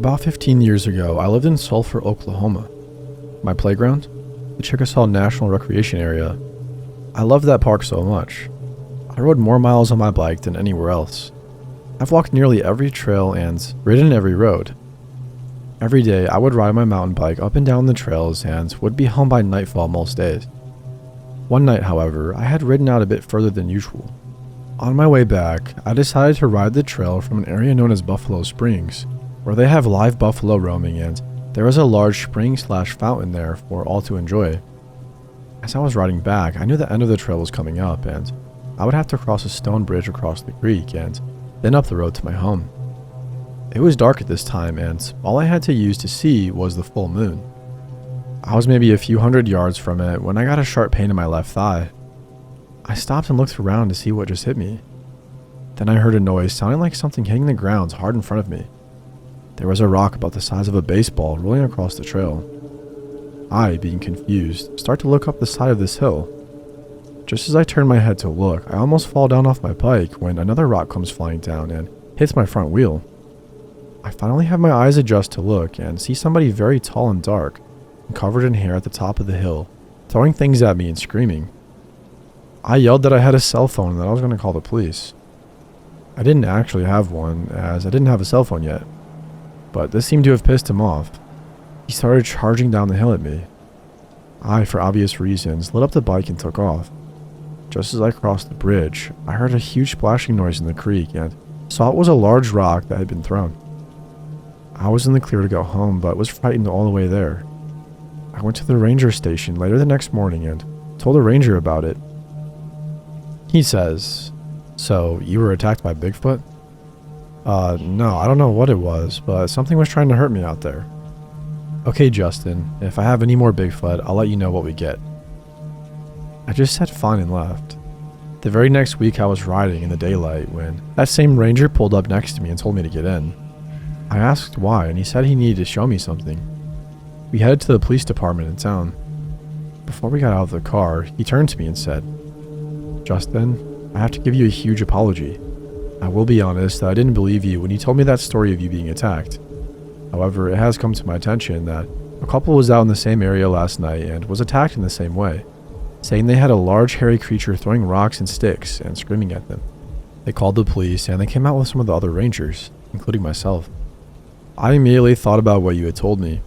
About 15 years ago, I lived in Sulphur, Oklahoma. My playground? The Chickasaw National Recreation Area. I loved that park so much. I rode more miles on my bike than anywhere else. I've walked nearly every trail and ridden every road. Every day, I would ride my mountain bike up and down the trails and would be home by nightfall most days. One night, however, I had ridden out a bit further than usual. On my way back, I decided to ride the trail from an area known as Buffalo Springs, where they have live buffalo roaming and there was a large spring/fountain there for all to enjoy. As I was riding back, I knew the end of the trail was coming up and I would have to cross a stone bridge across the creek and then up the road to my home. It was dark at this time and all I had to use to see was the full moon. I was maybe a few hundred yards from it when I got a sharp pain in my left thigh. I stopped and looked around to see what just hit me. Then I heard a noise sounding like something hitting the ground hard in front of me. There was a rock about the size of a baseball rolling across the trail. I, being confused, start to look up the side of this hill. Just as I turn my head to look, I almost fall down off my bike when another rock comes flying down and hits my front wheel. I finally have my eyes adjust to look and see somebody very tall and dark and covered in hair at the top of the hill, throwing things at me and screaming. I yelled that I had a cell phone and that I was going to call the police. I didn't actually have one, as I didn't have a cell phone yet. But this seemed to have pissed him off. He started charging down the hill at me. I, for obvious reasons, lit up the bike and took off. Just as I crossed the bridge, I heard a huge splashing noise in the creek and saw it was a large rock that had been thrown. I was in the clear to go home, but was frightened all the way there. I went to the ranger station later the next morning and told the ranger about it. He says, "So, you were attacked by Bigfoot?" No, I don't know what it was, but something was trying to hurt me out there. "Okay, Justin, if I have any more Bigfoot, I'll let you know what we get." I just said fine and left. The very next week I was riding in the daylight when that same ranger pulled up next to me and told me to get in. I asked why, and he said he needed to show me something. We headed to the police department in town. Before we got out of the car, he turned to me and said, "Justin, I have to give you a huge apology. I will be honest that I didn't believe you when you told me that story of you being attacked. However, it has come to my attention that a couple was out in the same area last night and was attacked in the same way, saying they had a large hairy creature throwing rocks and sticks and screaming at them. They called the police and they came out with some of the other rangers, including myself. I immediately thought about what you had told me.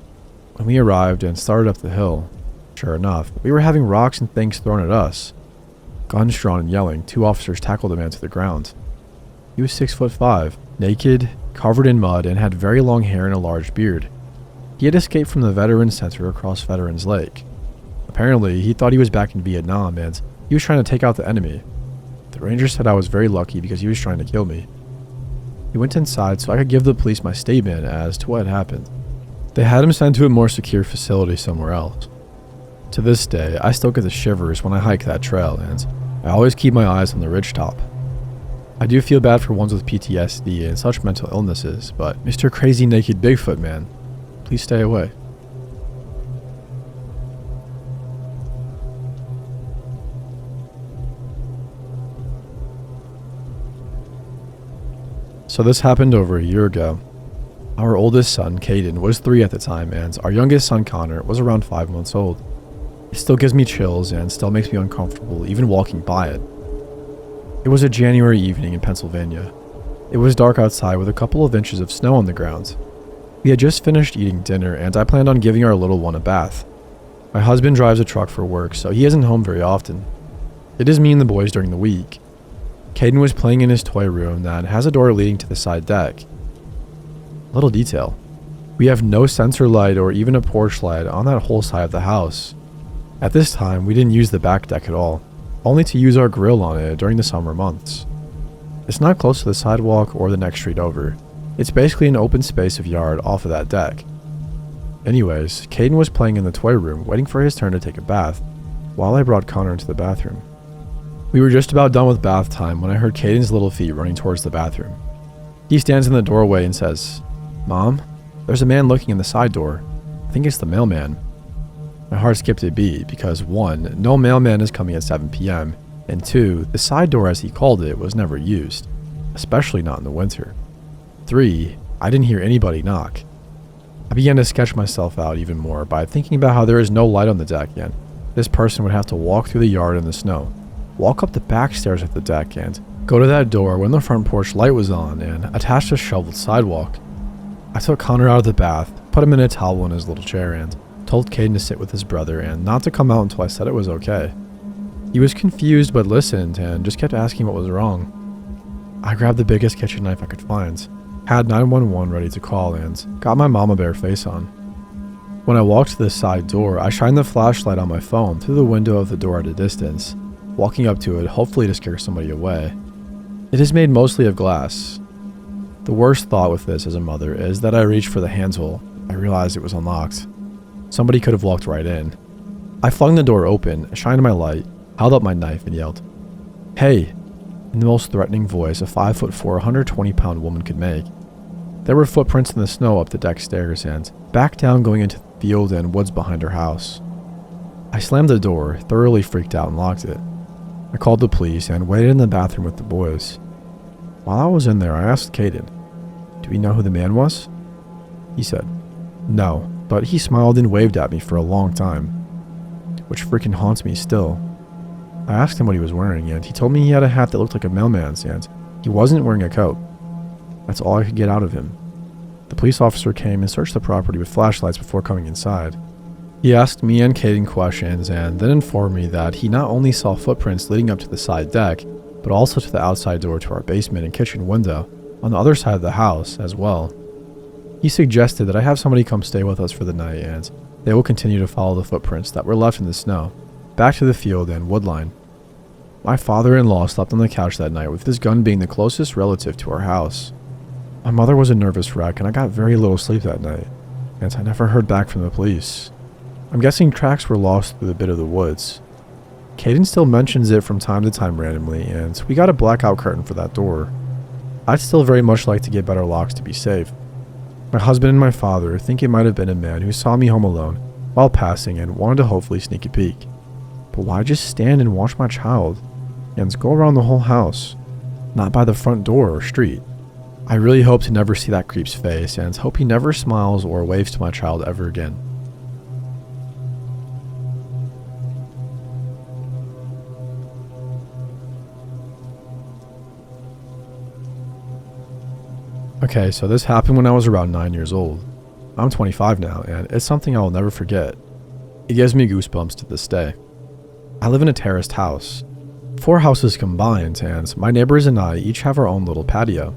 When we arrived and started up the hill, sure enough, we were having rocks and things thrown at us. Guns drawn and yelling, 2 officers tackled a man to the ground. He was 6'5", naked, covered in mud, and had very long hair and a large beard. He had escaped from the Veterans Center across Veterans Lake. Apparently, he thought he was back in Vietnam and he was trying to take out the enemy. The ranger said I was very lucky because he was trying to kill me. He went inside so I could give the police my statement as to what had happened. They had him sent to a more secure facility somewhere else. To this day, I still get the shivers when I hike that trail, and I always keep my eyes on the ridgetop. I do feel bad for ones with PTSD and such mental illnesses, but Mr. Crazy Naked Bigfoot Man, please stay away. So this happened over a year ago. Our oldest son, Caden, was 3 at the time, and our youngest son, Connor, was around 5 months old. It still gives me chills and still makes me uncomfortable even walking by it. It was a January evening in Pennsylvania. It was dark outside with a couple of inches of snow on the ground. We had just finished eating dinner and I planned on giving our little one a bath. My husband drives a truck for work, so he isn't home very often. It is me and the boys during the week. Caden was playing in his toy room that has a door leading to the side deck. Little detail. We have no sensor light or even a porch light on that whole side of the house. At this time, we didn't use the back deck at all, only to use our grill on it during the summer months. It's not close to the sidewalk or the next street over. It's basically an open space of yard off of that deck. Anyways, Caden was playing in the toy room waiting for his turn to take a bath, while I brought Connor into the bathroom. We were just about done with bath time when I heard Caden's little feet running towards the bathroom. He stands in the doorway and says, "Mom, there's a man looking in the side door. I think it's the mailman." My heart skipped a beat because 1, no mailman is coming at 7 p.m., and 2, the side door as he called it was never used, especially not in the winter. 3, I didn't hear anybody knock. I began to sketch myself out even more by thinking about how there is no light on the deck and this person would have to walk through the yard in the snow, walk up the back stairs of the deck and go to that door when the front porch light was on and attach a shoveled sidewalk. I took Connor out of the bath, put him in a towel in his little chair and told Caden to sit with his brother and not to come out until I said it was okay. He was confused but listened and just kept asking what was wrong. I grabbed the biggest kitchen knife I could find, had 911 ready to call and got my mama bear face on. When I walked to the side door, I shined the flashlight on my phone through the window of the door at a distance, walking up to it hopefully to scare somebody away. It is made mostly of glass. The worst thought with this as a mother is that I reached for the handle. I realized it was unlocked. Somebody could have walked right in. I flung the door open, shined my light, held up my knife and yelled, "Hey!" in the most threatening voice a 5'4", 120-pound woman could make. There were footprints in the snow up the deck stairs and back down going into the field and woods behind her house. I slammed the door, thoroughly freaked out and locked it. I called the police and waited in the bathroom with the boys. While I was in there, I asked Caden, "Do we know who the man was?" He said, "No," but he smiled and waved at me for a long time, which freaking haunts me still. I asked him what he was wearing, and he told me he had a hat that looked like a mailman's, and he wasn't wearing a coat. That's all I could get out of him. The police officer came and searched the property with flashlights before coming inside. He asked me and Caden questions, and then informed me that he not only saw footprints leading up to the side deck, but also to the outside door to our basement and kitchen window on the other side of the house as well. He suggested that I have somebody come stay with us for the night, and they will continue to follow the footprints that were left in the snow, back to the field and woodline. My father-in-law slept on the couch that night with his gun being the closest relative to our house. My mother was a nervous wreck and I got very little sleep that night, and I never heard back from the police. I'm guessing tracks were lost through a bit of the woods. Caden still mentions it from time to time randomly, and we got a blackout curtain for that door. I'd still very much like to get better locks to be safe. My husband and my father think it might have been a man who saw me home alone while passing and wanted to hopefully sneak a peek. But why just stand and watch my child and go around the whole house, not by the front door or street? I really hope to never see that creep's face and hope he never smiles or waves to my child ever again. Okay, so this happened when I was around 9 years old. I'm 25 now, and it's something I will never forget. It gives me goosebumps to this day. I live in a terraced house. 4 houses combined, and my neighbors and I each have our own little patio.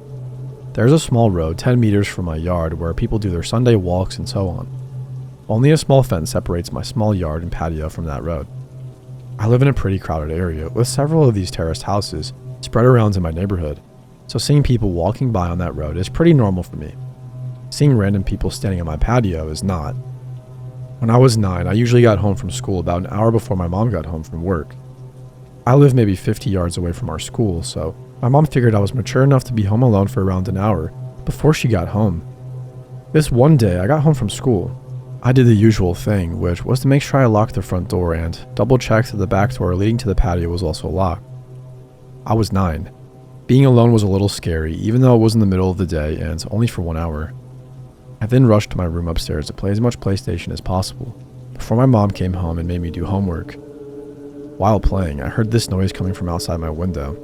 There's a small road 10 meters from my yard where people do their Sunday walks and so on. Only a small fence separates my small yard and patio from that road. I live in a pretty crowded area with several of these terraced houses spread around in my neighborhood, so seeing people walking by on that road is pretty normal for me. Seeing random people standing on my patio is not. When I was 9, I usually got home from school about an hour before my mom got home from work. I live maybe 50 yards away from our school, so my mom figured I was mature enough to be home alone for around an hour before she got home. This one day, I got home from school. I did the usual thing, which was to make sure I locked the front door and double checked that the back door leading to the patio was also locked. I was 9. Being alone was a little scary, even though it was in the middle of the day and only for 1 hour. I then rushed to my room upstairs to play as much PlayStation as possible before my mom came home and made me do homework. While playing, I heard this noise coming from outside my window.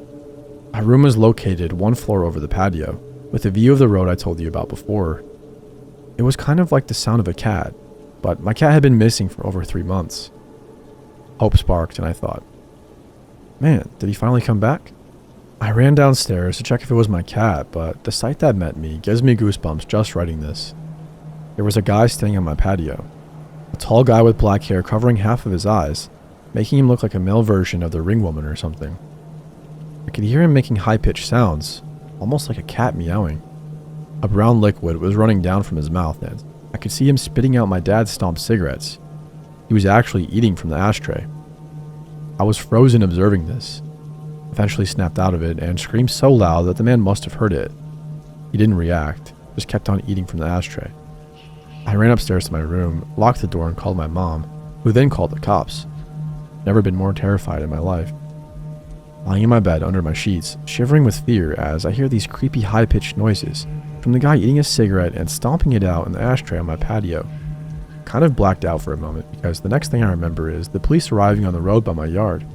My room is located 1 floor over the patio, with a view of the road I told you about before. It was kind of like the sound of a cat, but my cat had been missing for over 3 months. Hope sparked, and I thought, man, did he finally come back? I ran downstairs to check if it was my cat, but the sight that met me gives me goosebumps just writing this. There was a guy standing on my patio, a tall guy with black hair covering half of his eyes, making him look like a male version of the Ring Woman or something. I could hear him making high-pitched sounds, almost like a cat meowing. A brown liquid was running down from his mouth, and I could see him spitting out my dad's stomped cigarettes. He was actually eating from the ashtray. I was frozen observing this, eventually snapped out of it and screamed so loud that the man must have heard it. He didn't react, just kept on eating from the ashtray. I ran upstairs to my room, locked the door and called my mom, who then called the cops. Never been more terrified in my life. Lying in my bed under my sheets, shivering with fear as I hear these creepy high-pitched noises from the guy eating a cigarette and stomping it out in the ashtray on my patio. Kind of blacked out for a moment because the next thing I remember is the police arriving on the road by my yard.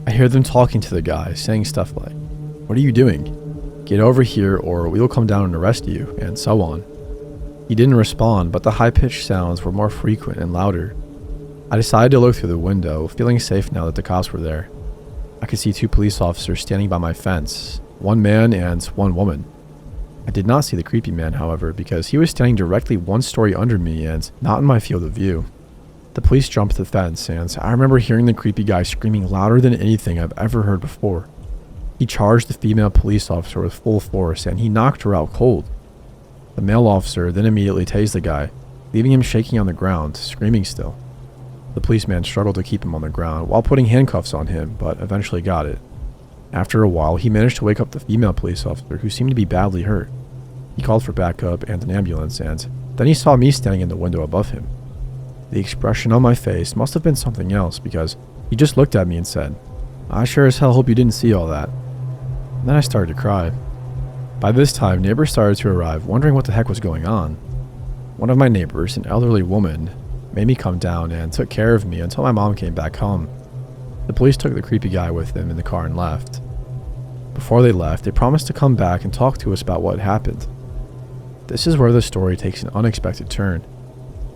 I hear them talking to the guy, saying stuff like, "What are you doing? Get over here or we will come down and arrest you," and so on. He didn't respond, but the high-pitched sounds were more frequent and louder. I decided to look through the window, feeling safe now that the cops were there. I could see 2 police officers standing by my fence, 1 man and 1 woman. I did not see the creepy man, however, because he was standing directly 1 story under me and not in my field of view. The police jumped the fence, and I remember hearing the creepy guy screaming louder than anything I've ever heard before. He charged the female police officer with full force, and he knocked her out cold. The male officer then immediately tased the guy, leaving him shaking on the ground, screaming still. The policeman struggled to keep him on the ground while putting handcuffs on him, but eventually got it. After a while, he managed to wake up the female police officer, who seemed to be badly hurt. He called for backup and an ambulance, and then he saw me standing in the window above him. The expression on my face must have been something else, because he just looked at me and said, "I sure as hell hope you didn't see all that." And then I started to cry. By this time, neighbors started to arrive, wondering what the heck was going on. One of my neighbors, an elderly woman, made me come down and took care of me until my mom came back home. The police took the creepy guy with them in the car and left. Before they left, they promised to come back and talk to us about what happened. This is where the story takes an unexpected turn.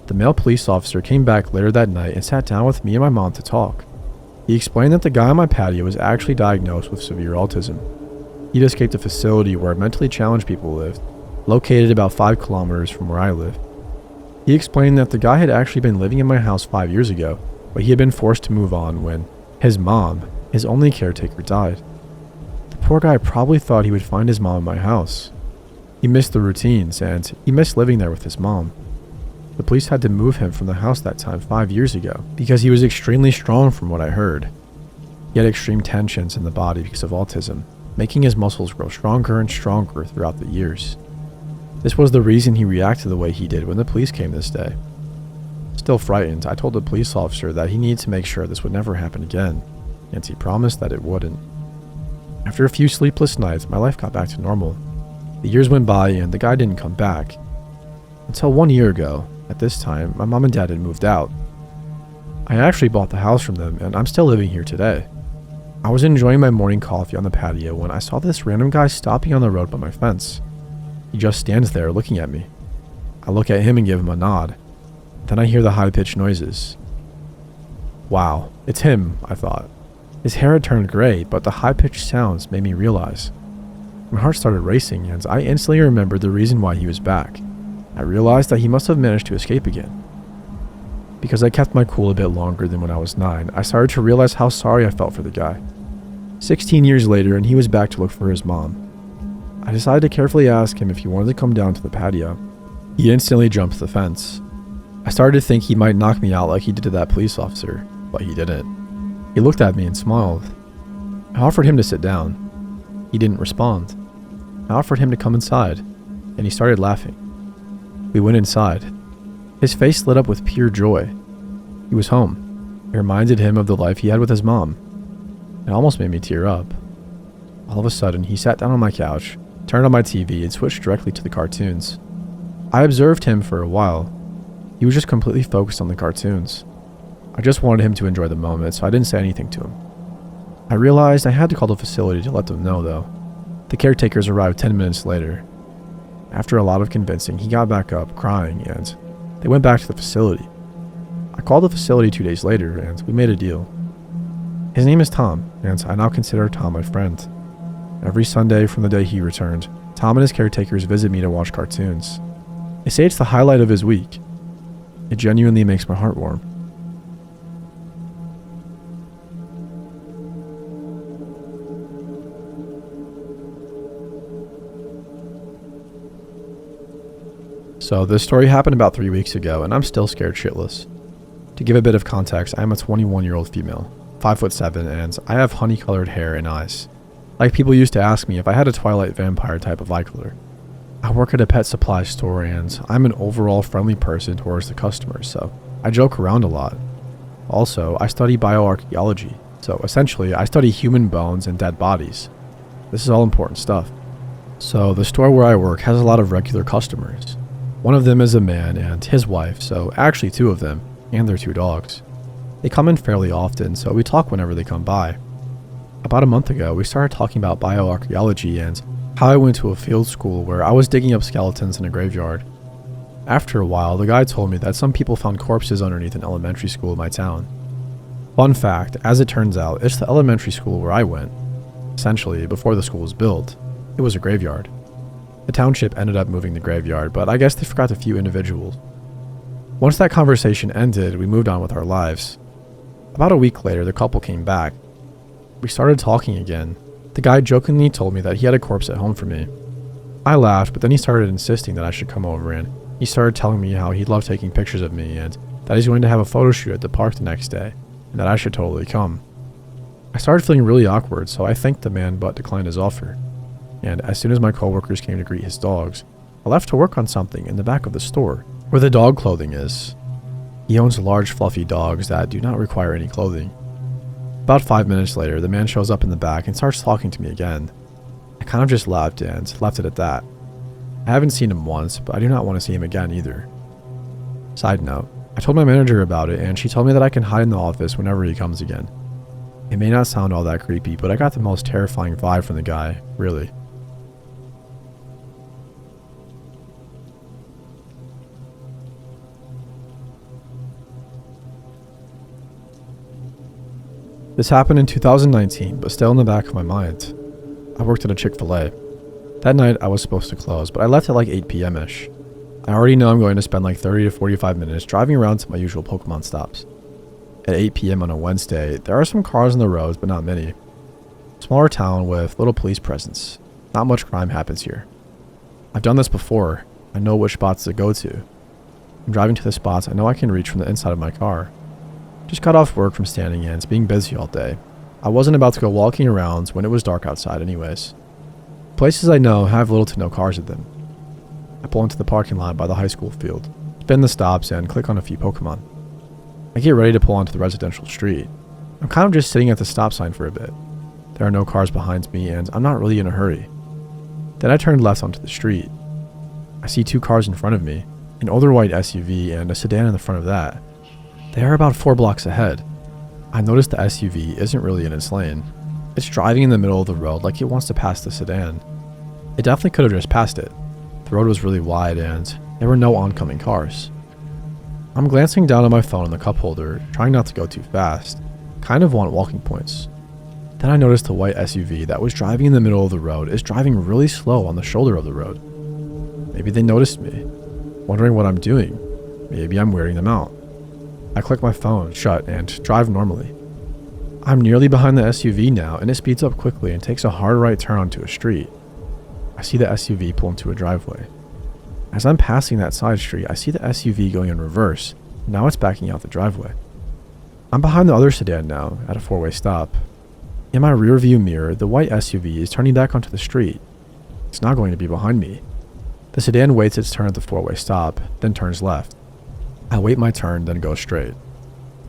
The male police officer came back later that night and sat down with me and my mom to talk. He explained that the guy on my patio was actually diagnosed with severe autism. He'd escaped a facility where mentally challenged people lived, located about 5 kilometers from where I live. He explained that the guy had actually been living in my house 5 years ago, but he had been forced to move on when his mom, his only caretaker, died. The poor guy probably thought he would find his mom in my house. He missed the routines, and he missed living there with his mom. The police had to move him from the house that time 5 years ago because he was extremely strong from what I heard. He had extreme tensions in the body because of autism, making his muscles grow stronger and stronger throughout the years. This was the reason he reacted the way he did when the police came this day. Still frightened, I told the police officer that he needed to make sure this would never happen again, and he promised that it wouldn't. After a few sleepless nights, my life got back to normal. The years went by and the guy didn't come back. Until 1 year ago, at this time, my mom and dad had moved out. I actually bought the house from them, and I'm still living here today. I was enjoying my morning coffee on the patio when I saw this random guy stopping on the road by my fence. He just stands there looking at me. I look at him and give him a nod. Then I hear the high-pitched noises. Wow, it's him, I thought. His hair had turned gray, but the high-pitched sounds made me realize. My heart started racing, and I instantly remembered the reason why he was back. I realized that he must have managed to escape again. Because I kept my cool a bit longer than when I was 9, I started to realize how sorry I felt for the guy. 16 years later, and he was back to look for his mom. I decided to carefully ask him if he wanted to come down to the patio. He instantly jumped the fence. I started to think he might knock me out like he did to that police officer, but he didn't. He looked at me and smiled. I offered him to sit down. He didn't respond. I offered him to come inside, and he started laughing. We went inside. His face lit up with pure joy. He was home. It reminded him of the life he had with his mom. It almost made me tear up. All of a sudden, he sat down on my couch, turned on my TV, and switched directly to the cartoons. I observed him for a while. He was just completely focused on the cartoons. I just wanted him to enjoy the moment, so I didn't say anything to him. I realized I had to call the facility to let them know, though. The caretakers arrived 10 minutes later. After a lot of convincing, he got back up, crying, and they went back to the facility. I called the facility 2 days later, and we made a deal. His name is Tom, and I now consider Tom my friend. Every Sunday from the day he returned, Tom and his caretakers visit me to watch cartoons. They say it's the highlight of his week. It genuinely makes my heart warm. So this story happened about 3 weeks ago, and I'm still scared shitless. To give a bit of context, I am a 21-year-old female, 5'7", and I have honey-colored hair and eyes. Like people used to ask me if I had a Twilight vampire type of eye color. I work at a pet supply store, and I'm an overall friendly person towards the customers, so I joke around a lot. Also, I study bioarchaeology, so essentially I study human bones and dead bodies. This is all important stuff. So, the store where I work has a lot of regular customers. One of them is a man and his wife, so actually two of them, and their two dogs. They come in fairly often, so we talk whenever they come by. About a month ago, we started talking about bioarchaeology and how I went to a field school where I was digging up skeletons in a graveyard. After a while, the guy told me that some people found corpses underneath an elementary school in my town. Fun fact, as it turns out, it's the elementary school where I went. Essentially, before the school was built, it was a graveyard. The township ended up moving the graveyard, but I guess they forgot a few individuals. Once that conversation ended, we moved on with our lives. About a week later, the couple came back. We started talking again. The guy jokingly told me that he had a corpse at home for me. I laughed, but then he started insisting that I should come over, and he started telling me how he loved taking pictures of me and that he's going to have a photo shoot at the park the next day, and that I should totally come. I started feeling really awkward, so I thanked the man but declined his offer. And as soon as my coworkers came to greet his dogs, I left to work on something in the back of the store, where the dog clothing is. He owns large fluffy dogs that do not require any clothing. About 5 minutes later, the man shows up in the back and starts talking to me again. I kind of just laughed and left it at that. I haven't seen him once, but I do not want to see him again either. Side note, I told my manager about it and she told me that I can hide in the office whenever he comes again. It may not sound all that creepy, but I got the most terrifying vibe from the guy, really. This happened in 2019, but still in the back of my mind. I worked at a Chick-fil-A. That night, I was supposed to close, but I left at like 8 p.m.-ish. I already know I'm going to spend like 30 to 45 minutes driving around to my usual Pokemon stops. At 8 p.m. on a Wednesday, there are some cars on the roads, but not many. Smaller town with little police presence. Not much crime happens here. I've done this before. I know which spots to go to. I'm driving to the spots I know I can reach from the inside of my car. Just got off work from standing in, it's being busy all day. I wasn't about to go walking around when it was dark outside anyways. Places I know have little to no cars at them. I pull into the parking lot by the high school field, spin the stops, and click on a few Pokemon. I get ready to pull onto the residential street. I'm kind of just sitting at the stop sign for a bit. There are no cars behind me, and I'm not really in a hurry. Then I turn left onto the street. I see two cars in front of me, an older white SUV and a sedan in the front of that. They are about 4 blocks ahead. I notice the SUV isn't really in its lane. It's driving in the middle of the road like it wants to pass the sedan. It definitely could have just passed it. The road was really wide and there were no oncoming cars. I'm glancing down at my phone in the cup holder, trying not to go too fast. Kind of want walking points. Then I noticed the white SUV that was driving in the middle of the road is driving really slow on the shoulder of the road. Maybe they noticed me, wondering what I'm doing. Maybe I'm weirding them out. I click my phone shut and drive normally. I'm nearly behind the SUV now, and it speeds up quickly and takes a hard right turn onto a street. I see the SUV pull into a driveway. As I'm passing that side street, I see the SUV going in reverse. Now it's backing out the driveway. I'm behind the other sedan now, at a 4-way stop. In my rear view mirror, the white SUV is turning back onto the street. It's not going to be behind me. The sedan waits its turn at the 4-way stop, then turns left. I wait my turn, then go straight.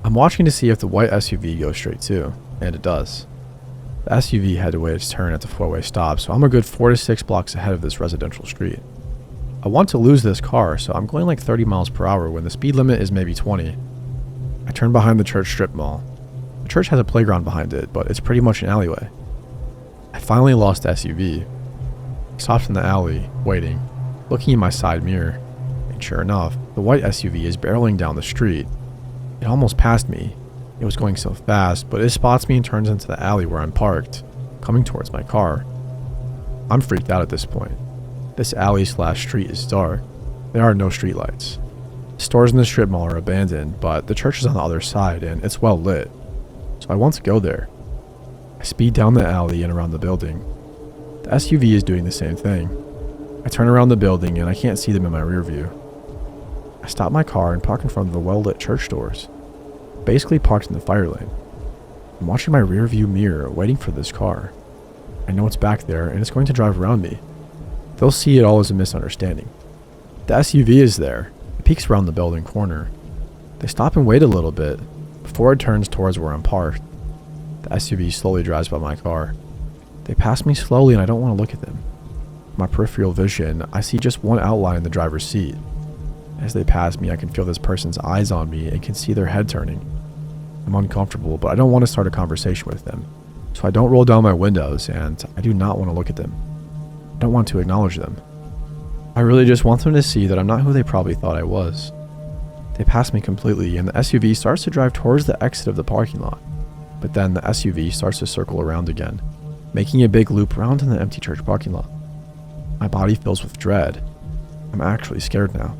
I'm watching to see if the white SUV goes straight too, and it does. The SUV had to wait its turn at the 4-way stop, so I'm a good 4 to 6 blocks ahead of this residential street. I want to lose this car, so I'm going like 30 miles per hour when the speed limit is maybe 20. I turn behind the church strip mall. The church has a playground behind it, but it's pretty much an alleyway. I finally lost the SUV. I stopped in the alley, waiting, looking in my side mirror. And sure enough, the white SUV is barreling down the street. It almost passed me. It was going so fast, but it spots me and turns into the alley where I'm parked, coming towards my car. I'm freaked out at this point. This alley/street is dark. There are no streetlights. Stores in the strip mall are abandoned, but the church is on the other side and it's well lit. So I want to go there. I speed down the alley and around the building. The SUV is doing the same thing. I turn around the building and I can't see them in my rear view. I stop my car and park in front of the well-lit church doors, basically parked in the fire lane. I'm watching my rear view mirror, waiting for this car. I know it's back there and it's going to drive around me. They'll see it all as a misunderstanding. The SUV is there. It peeks around the building corner. They stop and wait a little bit before it turns towards where I'm parked. The SUV slowly drives by my car. They pass me slowly and I don't want to look at them. My peripheral vision, I see just one outline in the driver's seat. As they pass me, I can feel this person's eyes on me and can see their head turning. I'm uncomfortable, but I don't want to start a conversation with them. So I don't roll down my windows, and I do not want to look at them. I don't want to acknowledge them. I really just want them to see that I'm not who they probably thought I was. They pass me completely, and the SUV starts to drive towards the exit of the parking lot. But then the SUV starts to circle around again, making a big loop around in the empty church parking lot. My body fills with dread. I'm actually scared now.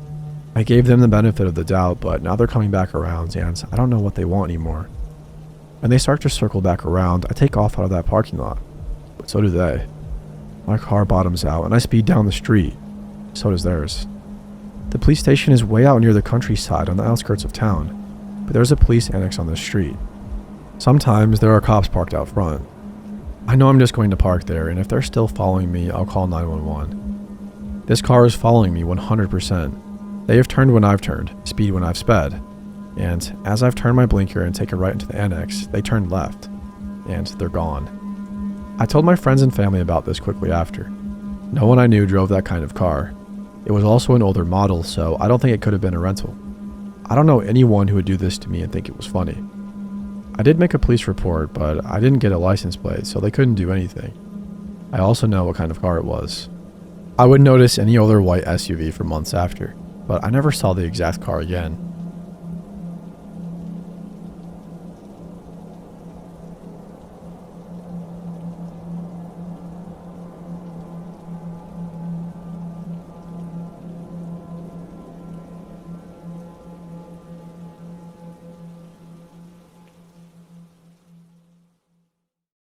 I gave them the benefit of the doubt, but now they're coming back around, and I don't know what they want anymore. When they start to circle back around, I take off out of that parking lot. But so do they. My car bottoms out, and I speed down the street. So does theirs. The police station is way out near the countryside on the outskirts of town, but there's a police annex on the street. Sometimes there are cops parked out front. I know I'm just going to park there, and if they're still following me, I'll call 911. This car is following me 100%. They have turned when I've turned, speed when I've sped. And as I've turned my blinker and taken right into the annex, they turned left. And they're gone. I told my friends and family about this quickly after. No one I knew drove that kind of car. It was also an older model, so I don't think it could have been a rental. I don't know anyone who would do this to me and think it was funny. I did make a police report, but I didn't get a license plate, so they couldn't do anything. I also know what kind of car it was. I would notice any other white SUV for months after, but I never saw the exact car again.